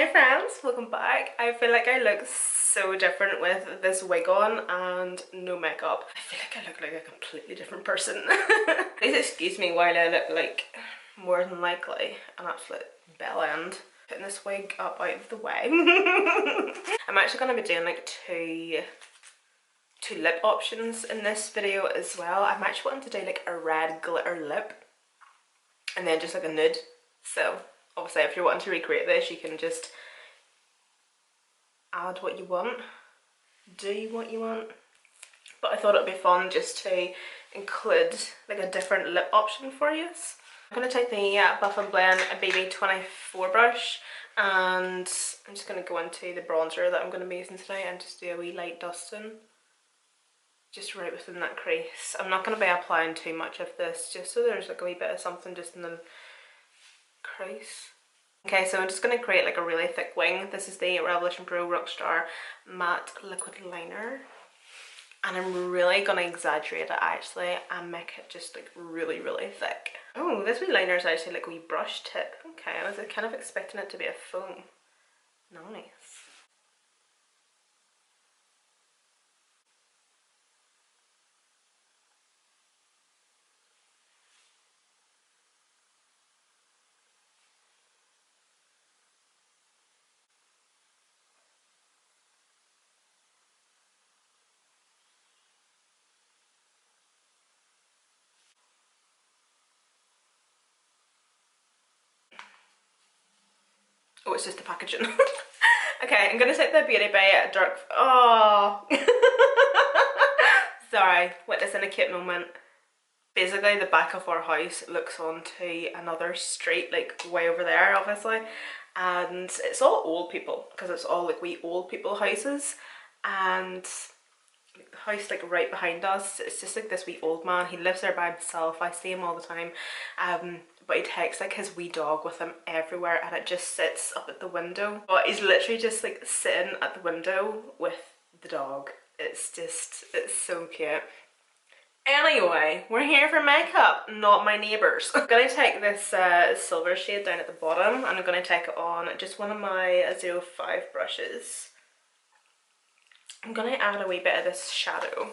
Hi friends, welcome back. I feel like I look so different with this wig on and no makeup. I feel like I look like a completely different person. Please excuse me while I look like more than likely an absolute bell end. Putting this wig up out of the way. I'm actually going to be doing like two lip options in this video as well. I'm actually wanting to do like a red glitter lip and then just like a nude. So obviously if you're wanting to recreate this, you can just add what you want, do what you want. But I thought it'd be fun just to include like a different lip option for you. I'm going to take the Buff and Blend BB24 brush and I'm just going to go into the bronzer that I'm going to be using today and just do a wee light dusting just right within that crease. I'm not going to be applying too much of this, just so there's like a wee bit of something just in the crease. Okay, so I'm just going to create like a really thick wing. This is the Revolution Pro Drugstore Matte Liquid Liner. And I'm really going to exaggerate it actually and make it just like really thick. Oh, this wee liner is actually like a wee brush tip. Okay, I was kind of expecting it to be a foam. Nice. Oh, it's just the packaging. Okay, I'm gonna take the Beauty Bay Dark. Oh, sorry, witnessing a cute moment. Basically, the back of our house looks onto another street, like way over there, obviously, and it's all old people because it's all like wee old people houses, and the house like right behind us, it's just like this wee old man. He lives there by himself. I see him all the time, but he takes like his wee dog with him everywhere and it just sits up at the window, but he's literally just like sitting at the window with the dog. It's so cute. Anyway, we're here for makeup, not my neighbours. I'm going to take this silver shade down at the bottom and I'm going to take it on just one of my 05 brushes. I'm going to add a wee bit of this shadow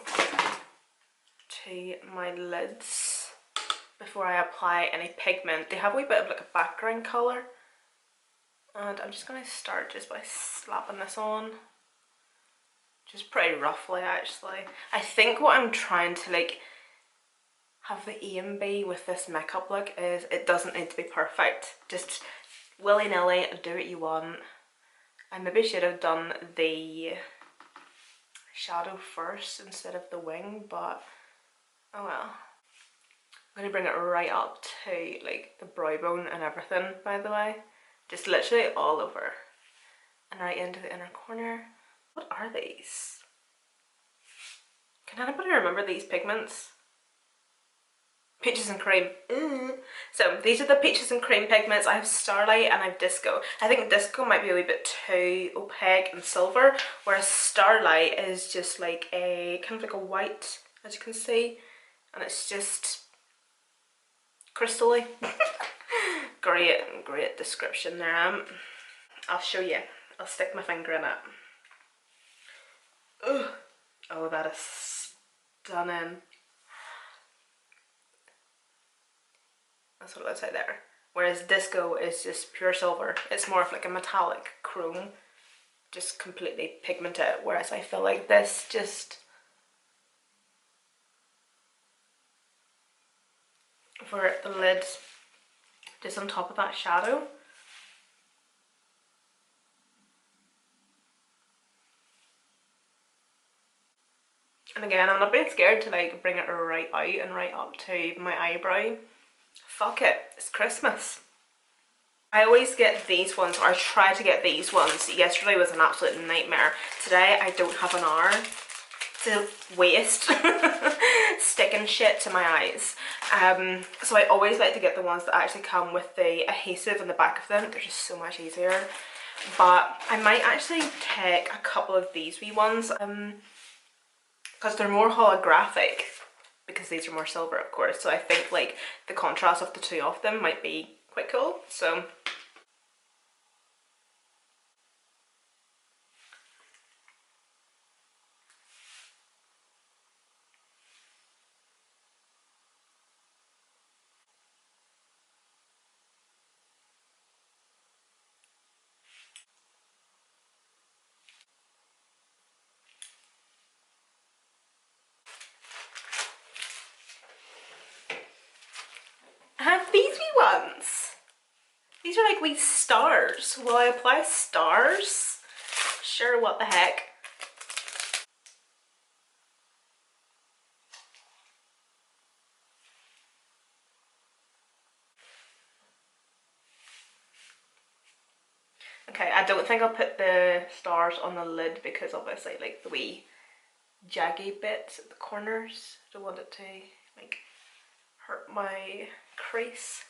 to my lids before I apply any pigment. They have a wee bit of like a background colour. And I'm just going to start just by slapping this on. Just pretty roughly actually. I think what I'm trying to like have the aim be with this makeup look is it doesn't need to be perfect. Just willy-nilly, do what you want. I maybe should have done the shadow first instead of the wing, but oh well. I'm going to bring it right up to like the brow bone and everything, by the way. Just literally all over. And right into the inner corner. What are these? Can anybody remember these pigments? Peaches and cream. So these are the peaches and cream pigments. I have Starlight and I have Disco. I think Disco might be a wee bit too opaque and silver, whereas Starlight is just like a kind of like a white, as you can see, and it's just crystally. Great description there. I'll show you. I'll stick my finger in it. Ugh. Oh, that is stunning. That's what it looks like there. Whereas Disco is just pure silver. It's more of like a metallic chrome, just completely pigmented. Whereas I feel like this just for the lids, just on top of that shadow. And again, I'm not being scared to like bring it right out and right up to my eyebrow. Fuck it, it's Christmas. I always get these ones, or I try to get these ones. Yesterday was an absolute nightmare. Today I don't have an hour to waste sticking shit to my eyes. So I always like to get the ones that actually come with the adhesive in the back of them. They're just so much easier. But I might actually take a couple of these wee ones because they're more holographic, because these are more silver of course. So I think like the contrast of the two of them might be quite cool. So like wee stars. Will I apply stars? Sure, what the heck. Okay, I don't think I'll put the stars on the lid because obviously like the wee jaggy bits at the corners. I don't want it to like hurt my crease.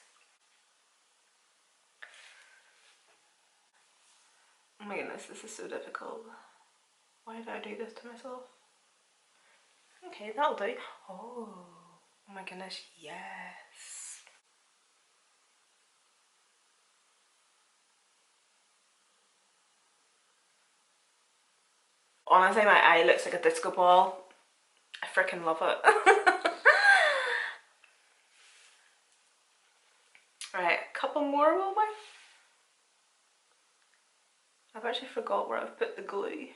Oh my goodness, this is so difficult. Why did I do this to myself? Okay, that'll do. Oh my goodness, yes. Honestly, my eye looks like a disco ball. I freaking love it. Right, a couple more, will we? I've actually forgot where I've put the glue.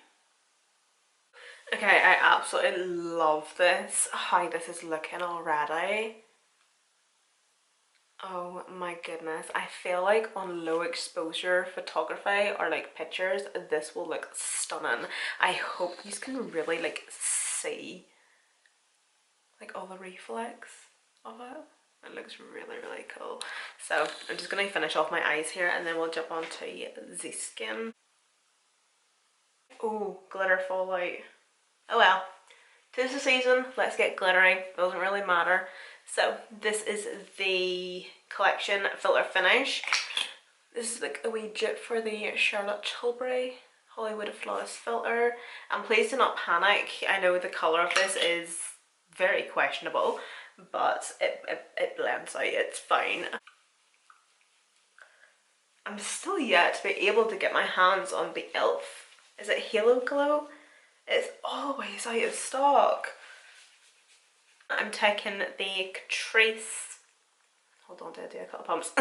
Okay, I absolutely love this, how this is looking already. Oh my goodness, I feel like on low exposure photography or like pictures, this will look stunning. I hope you can really like see like all the reflex of it. It looks really, really cool. So I'm just going to finish off my eyes here and then we'll jump on to the skin. Oh, glitter fallout. Oh well, 'tis the season, let's get glittery, doesn't really matter. So this is the collection filter finish. This is like a wee dupe for the Charlotte Tilbury Hollywood Flawless filter. And please do not panic, I know the colour of this is very questionable, but it blends out, it's fine. I'm still yet to be able to get my hands on the e.l.f. Is it Halo Glow? It's always out of stock. I'm taking the Catrice, hold on, did I do a couple pumps?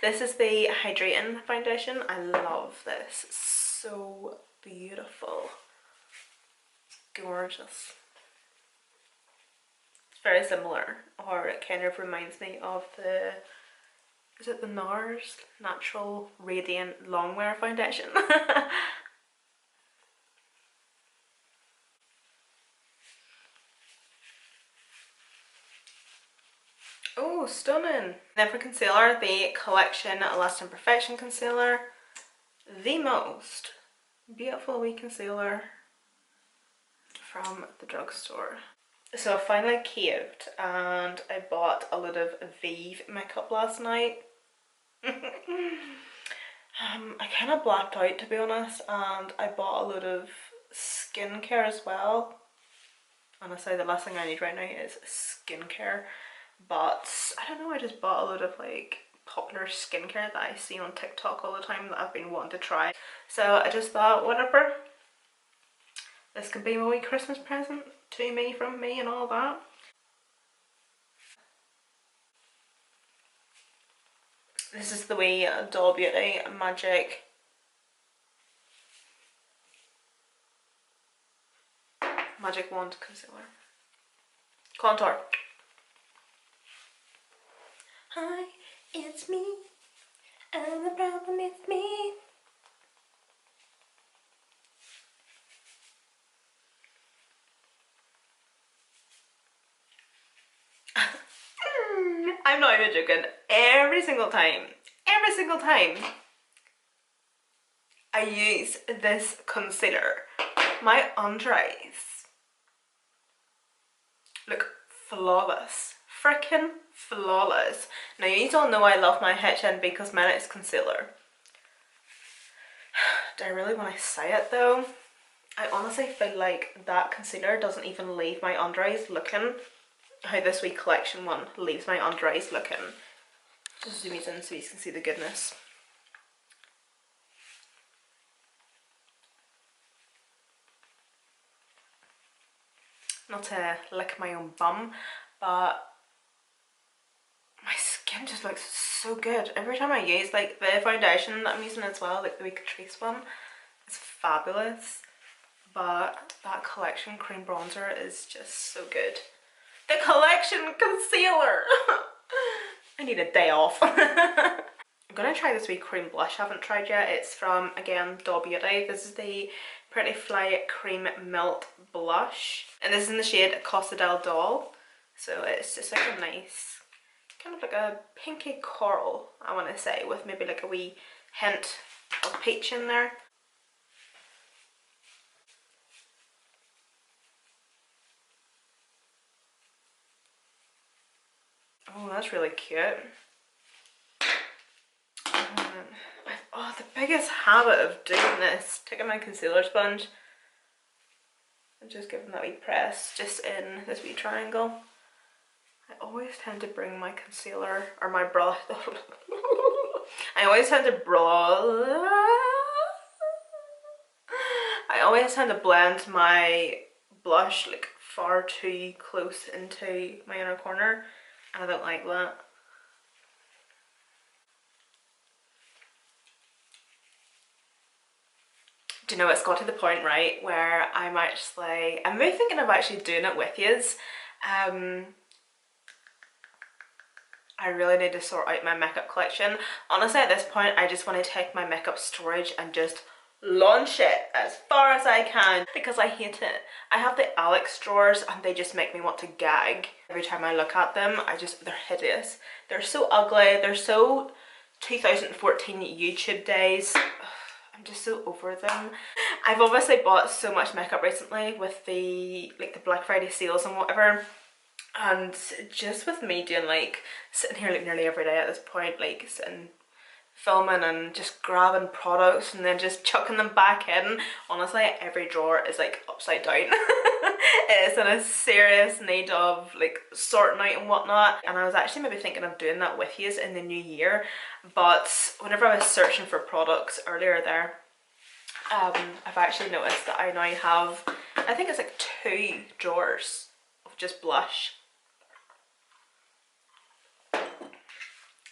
This is the Hydrating Foundation. I love this, it's so beautiful. It's gorgeous. It's very similar, or it kind of reminds me of the, is it the NARS Natural Radiant Longwear Foundation? Oh, stunning. Then for concealer, the Collection Lasting Perfection Concealer. The most beautiful wee concealer from the drugstore. So I finally caved and I bought a load of Vive makeup last night. I kind of blacked out to be honest, and I bought a load of skincare as well. Honestly, the last thing I need right now is skincare. But I don't know, I just bought a load of like popular skincare that I see on TikTok all the time that I've been wanting to try. So I just thought, whatever, this can be my wee Christmas present to me, from me and all that. This is the wee Doll Beauty Magic Wand Concealer. Contour. Hi, it's me, and the problem is me. I'm not even joking. Every single time I use this concealer, my under eyes look flawless. Freaking flawless. Now you all know I love my HNB Cosmetics concealer. Do I really want to say it though? I honestly feel like that concealer doesn't even leave my under eyes looking how this wee collection one leaves my under eyes looking. Just zoom these in so you can see the goodness. Not to lick my own bum, but my skin just looks so good. Every time I use like the foundation that I'm using as well, like the wee Catrice one, it's fabulous. But that collection cream bronzer is just so good. The collection concealer! I need a day off. I'm gonna try this wee cream blush I haven't tried yet. It's from, again, Doll Beauty. This is the Pretty Fly Cream Melt Blush, and this is in the shade Costa del Doll. So it's just like a nice, kind of like a pinky coral, I want to say, with maybe like a wee hint of peach in there. Oh, that's really cute. Oh, the biggest habit of doing this, taking my concealer sponge and just giving that wee press just in this wee triangle. I always tend to bring my concealer or my brush. I always tend to blend my blush like far too close into my inner corner, and I don't like that. Do you know, it's got to the point, right, where I'm really thinking of actually doing it with yous. I really need to sort out my makeup collection. Honestly, at this point, I just want to take my makeup storage and just launch it as far as I can, because I hate it. I have the Alex drawers and they just make me want to gag every time I look at them. They're hideous. They're so ugly. They're so 2014 YouTube days. I'm just so over them. I've obviously bought so much makeup recently with the Black Friday sales and whatever, and just with me doing like sitting here like nearly every day at this point, like sitting filming and just grabbing products and then just chucking them back in, honestly every drawer is like upside down. It is in a serious need of like sorting out and whatnot, and I was actually maybe thinking of doing that with you in the new year, but whenever I was searching for products earlier there, I've actually noticed that I now have, I think it's like 2 drawers of just blush.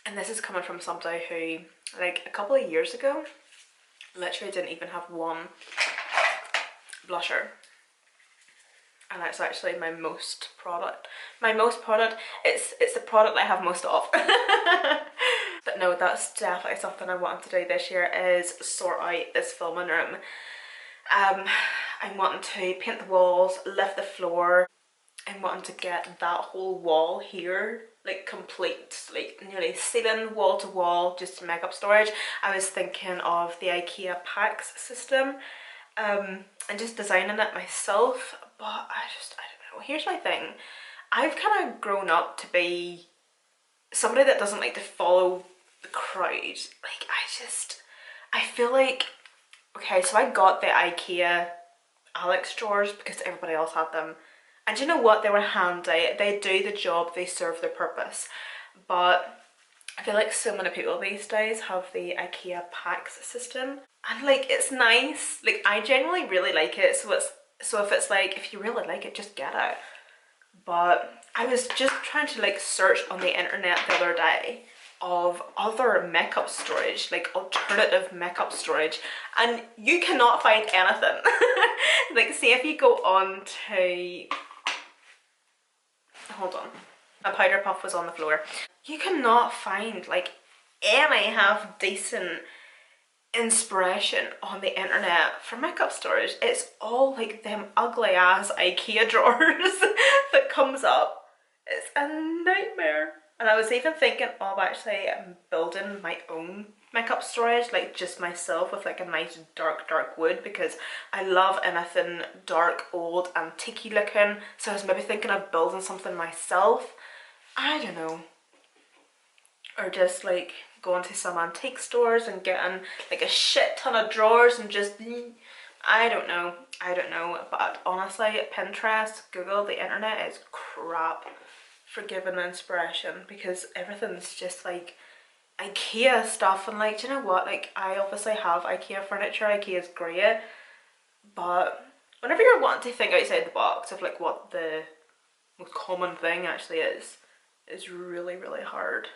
And this is coming from somebody who, like a couple of years ago, literally didn't even have one blusher. And that's actually my most product. It's the product I have most of. But no, that's definitely something I wanted to do this year, is sort out this filming room. I'm wanting to paint the walls, lift the floor. I'm wanting to get that whole wall here like complete, like nearly ceiling wall to wall, just makeup storage. I was thinking of the IKEA packs system, and just designing it myself, but I don't know. Here's my thing. I've kind of grown up to be somebody that doesn't like to follow the crowd. Like I feel like, okay, so I got the IKEA Alex drawers because everybody else had them. And you know what? They were handy. They do the job, they serve their purpose. But I feel like so many people these days have the IKEA packs system. And like, it's nice. Like, I genuinely really like it. So if it's like, if you really like it, just get it. But I was just trying to like search on the internet the other day of other makeup storage, like alternative makeup storage, and you cannot find anything. Like, see if you go on to, hold on, my powder puff was on the floor. You cannot find like any half decent inspiration on the internet for makeup storage. It's all like them ugly ass IKEA drawers that comes up. It's a nightmare. And I was even thinking of actually building my own makeup storage, like just myself, with like a nice dark wood, because I love anything dark, old, antique looking. So I was maybe thinking of building something myself. I don't know. Or just like going to some antique stores and getting like a shit ton of drawers and just, I don't know, but honestly, Pinterest, Google, the internet is crap for giving inspiration, because everything's just like IKEA stuff. And like, do you know what, like I obviously have IKEA furniture, IKEA's great, but whenever you're wanting to think outside the box of like what the most common thing actually is really hard.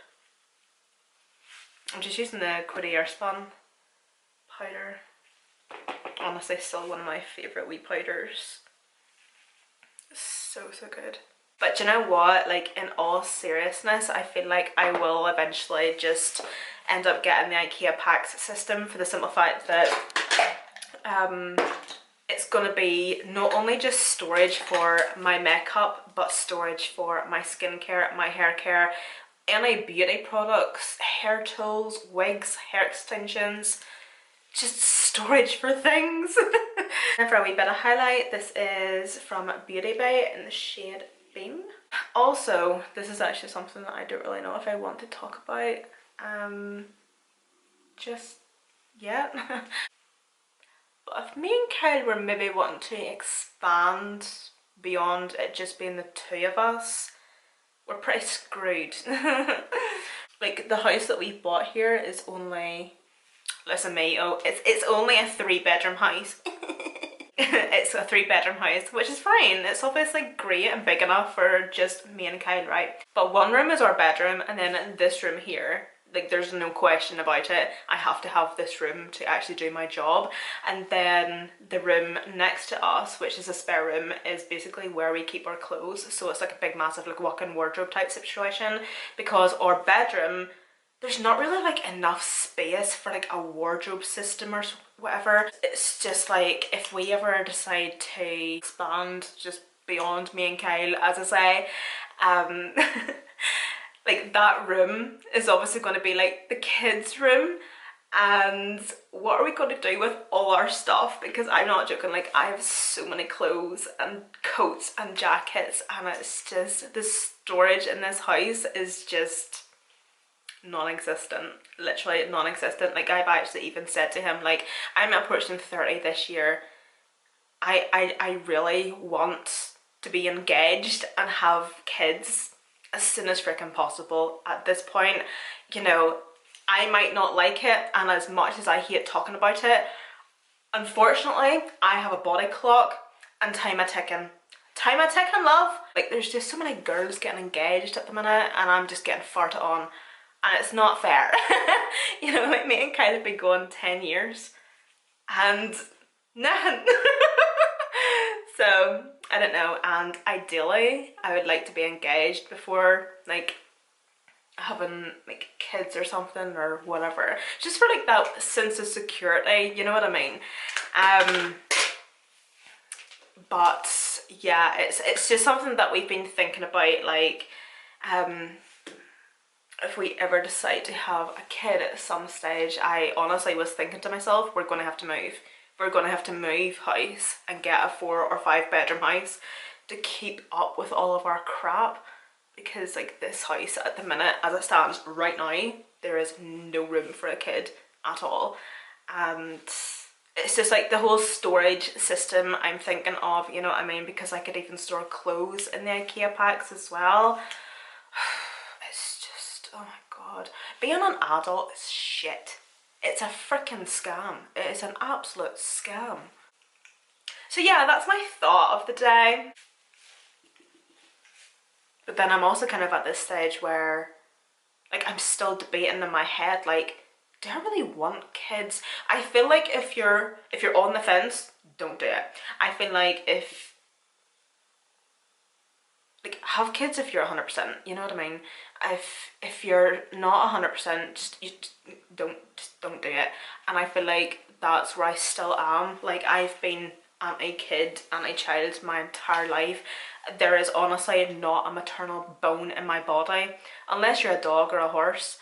I'm just using the Quiddy Airspun powder. Honestly, still one of my favourite wee powders. So good. But you know what, like in all seriousness, I feel like I will eventually just end up getting the IKEA packs system for the simple fact that it's gonna be not only just storage for my makeup, but storage for my skincare, my hair care, any beauty products, hair tools, wigs, hair extensions, just storage for things. And for a wee bit of highlight, this is from Beauty Bay in the shade Beam. Also, this is actually something that I don't really know if I want to talk about just yet. But if me and Kyle were maybe wanting to expand beyond it just being the two of us, we're pretty screwed. Like, the house that we bought here is only, listen me, oh, it's only a 3-bedroom house. It's a 3-bedroom house, which is fine. It's obviously great and big enough for just me and Kyle, right? But one room is our bedroom, and then this room here, like, there's no question about it, I have to have this room to actually do my job. And then the room next to us, which is a spare room, is basically where we keep our clothes. So it's like a big massive like walk-in wardrobe type situation, because our bedroom, there's not really like enough space for like a wardrobe system or whatever. It's just like, if we ever decide to expand just beyond me and Kyle, as I say, like, that room is obviously going to be like the kids' room. And what are we going to do with all our stuff? Because I'm not joking, like, I have so many clothes and coats and jackets, and it's just, the storage in this house is just non-existent, literally non-existent. Like, I've actually even said to him, like, I'm approaching 30 this year. I really want to be engaged and have kids as soon as freaking possible. At this point, you know, I might not like it, and as much as I hate talking about it, unfortunately I have a body clock and time a ticking. Time a ticking, love. Like, there's just so many girls getting engaged at the minute, and I'm just getting farted on, and it's not fair. You know, like, me and Kyle have been going 10 years and nothing. So I don't know, and ideally I would like to be engaged before like having like kids or something or whatever, just for like that sense of security, you know what I mean? But yeah, it's just something that we've been thinking about, like if we ever decide to have a kid at some stage. I honestly was thinking to myself, we're going to have to move. We're going to have to move house and get a 4 or 5 bedroom house to keep up with all of our crap, because like, this house at the minute, as it stands right now, there is no room for a kid at all. And it's just like the whole storage system I'm thinking of, you know what I mean, because I could even store clothes in the IKEA packs as well. It's just, oh my god, being an adult is shit. It's a freaking scam. It is an absolute scam. So yeah, that's my thought of the day. But then I'm also kind of at this stage where, like, I'm still debating in my head, like, do I really want kids? I feel like if you're on the fence, don't do it. I feel like have kids if you're 100%, you know what I mean? If you're not 100%, just don't do it. And I feel like that's where I still am. Like, I've been anti-kid, anti-child my entire life. There is honestly not a maternal bone in my body, unless you're a dog or a horse.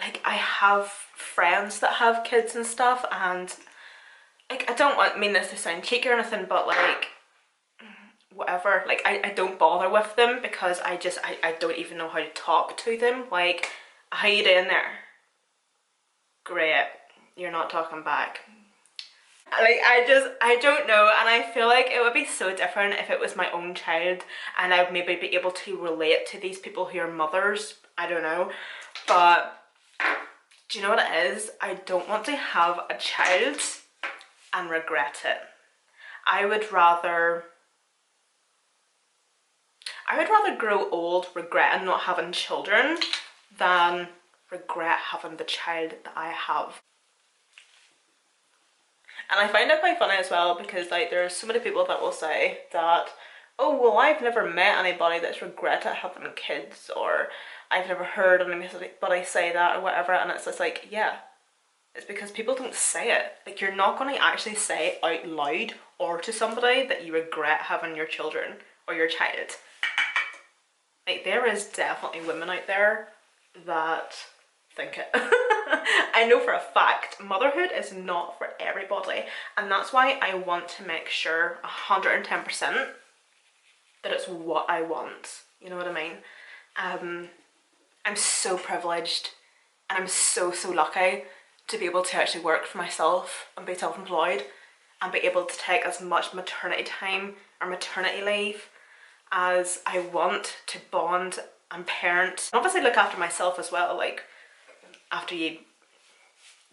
Like, I have friends that have kids and stuff, and like, I don't mean this to sound cheeky or anything, but like, whatever, like, I don't bother with them, because I don't even know how to talk to them. Like, how you doing there? Great, you're not talking back. Like, I don't know, and I feel like it would be so different if it was my own child and I would maybe be able to relate to these people who are mothers. I don't know, but do you know what it is? I don't want to have a child and regret it. I would rather grow old regretting not having children than regret having the child that I have. And I find it quite funny as well, because like, there's so many people that will say that, oh well, I've never met anybody that's regretted having kids, or I've never heard anybody say that or whatever, and it's just like, yeah, it's because people don't say it. Like, you're not going to actually say it out loud or to somebody that you regret having your children or your child. Like, there is definitely women out there that think it. I know for a fact motherhood is not for everybody, and that's why I want to make sure 110% that it's what I want. You know what I mean? I'm so privileged, and I'm so lucky to be able to actually work for myself and be self-employed and be able to take as much maternity time or maternity leave as I want to bond and parent. And obviously look after myself as well, like after you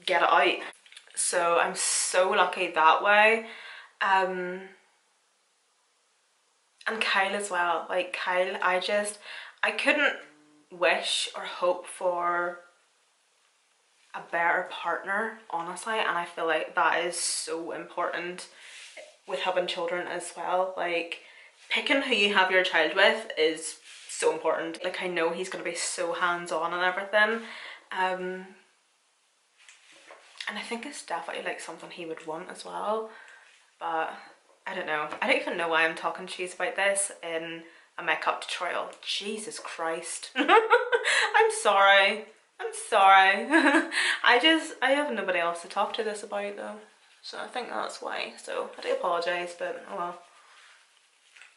get it out. So I'm so lucky that way. And Kyle as well. Like Kyle, I couldn't wish or hope for a better partner, honestly, and I feel like that is so important with having children as well. Like, picking who you have your child with is so important. Like, I know he's going to be so hands-on and everything, and I think it's definitely like something he would want as well, but I don't know. I don't even know why I'm talking cheese about this in a makeup tutorial. Jesus Christ. I'm sorry. I'm sorry. I have nobody else to talk to this about though. So I think that's why. So I do apologise, but oh well.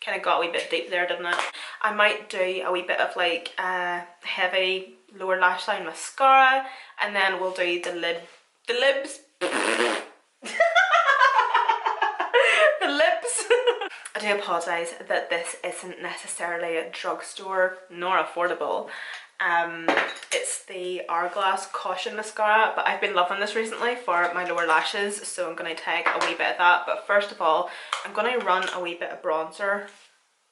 Kind of got a wee bit deep there, didn't it? I might do a wee bit of like heavy lower lash line mascara, and then we'll do the lips. The lips. I do apologise that this isn't necessarily a drugstore nor affordable. It's the Hourglass Caution Mascara, but I've been loving this recently for my lower lashes, so I'm going to take a wee bit of that. But first of all, I'm going to run a wee bit of bronzer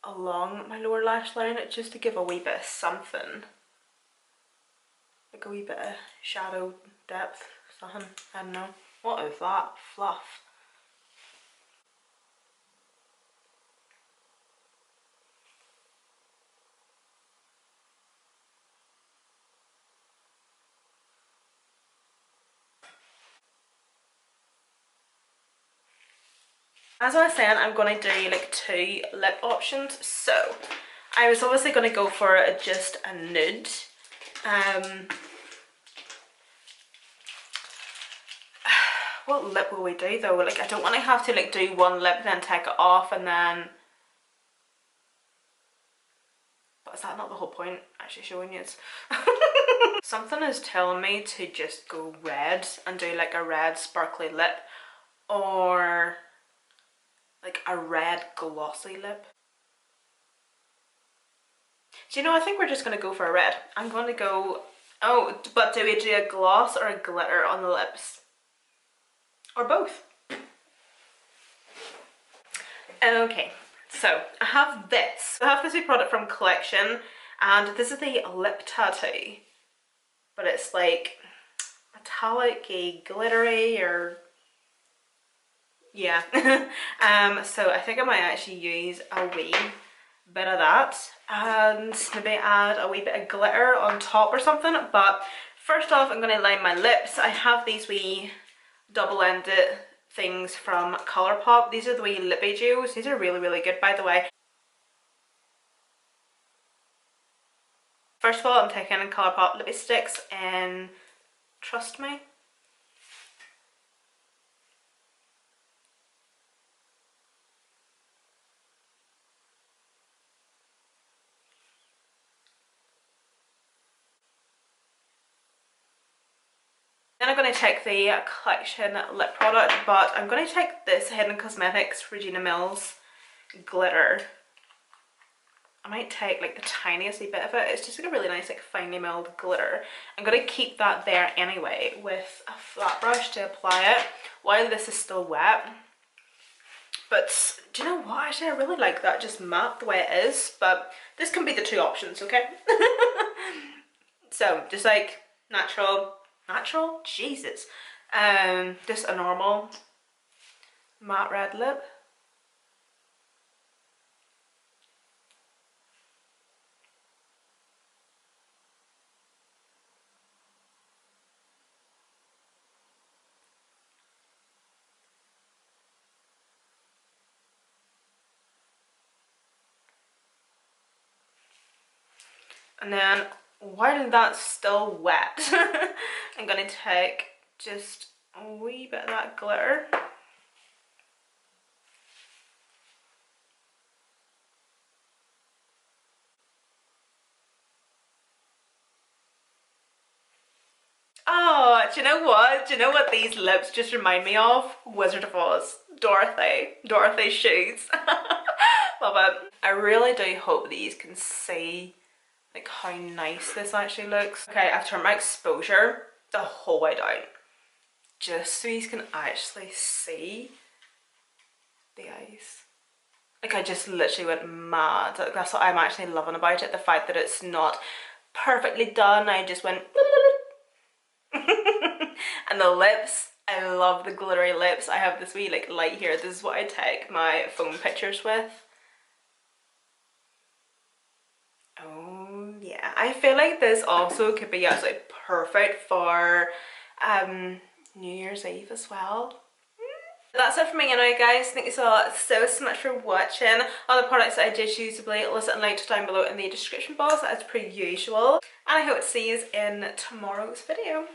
along my lower lash line just to give a wee bit of something. Like a wee bit of shadow depth, something, I don't know. What is that? Fluff. As I was saying, I'm going to do like 2 lip options. So I was obviously going to go for just a nude. What lip will we do though? Like, I don't want to have to like do one lip then take it off and then... But is that not the whole point? Actually showing you it. Something is telling me to just go red and do like a red sparkly lip, or like a red glossy lip. Do you know, I think we're just going to go for a red. I'm going to go... Oh, but do we do a gloss or a glitter on the lips? Or both? Okay, so I have this. I have this wee product from Collection, and this is the lip tattoo. But it's like metallic-y, glittery, or... yeah. So I think I might actually use a wee bit of that and maybe add a wee bit of glitter on top or something. But first off, I'm going to line my lips. I have these wee double-ended things from Colourpop. These are the wee lippy duos. These are really good, by the way. First of all, I'm taking Colourpop lippy sticks and Trust Me. Then I'm going to take the Collection lip product, but I'm going to take this Hidden Cosmetics Regina Mills glitter. I might take like the tiniest wee bit of it. It's just like a really nice like finely milled glitter. I'm going to keep that there anyway with a flat brush to apply it while this is still wet. But do you know what, actually I really like that just matte the way it is, but this can be the 2 options, okay? So just like natural, Jesus, just a normal matte red lip. And then while that's still wet, I'm gonna take just a wee bit of that glitter. Oh, do you know what? Do you know what these lips just remind me of? Wizard of Oz. Dorothy. Dorothy's shoes. Love it. I really do hope that you can see like how nice this actually looks. Okay, I've turned my exposure the whole way down, just so you can actually see the eyes. Like I just literally went mad. That's what I'm actually loving about it. The fact that it's not perfectly done. I just went and the lips, I love the glittery lips. I have this wee like light here. This is what I take my phone pictures with. Oh yeah, I feel like this also could be absolutely perfect for New Year's Eve as well. That's it for me anyway guys. Thank you all so much for watching. All the products that I did use will be listed and linked down below in the description box as per usual. And I hope to see you in tomorrow's video.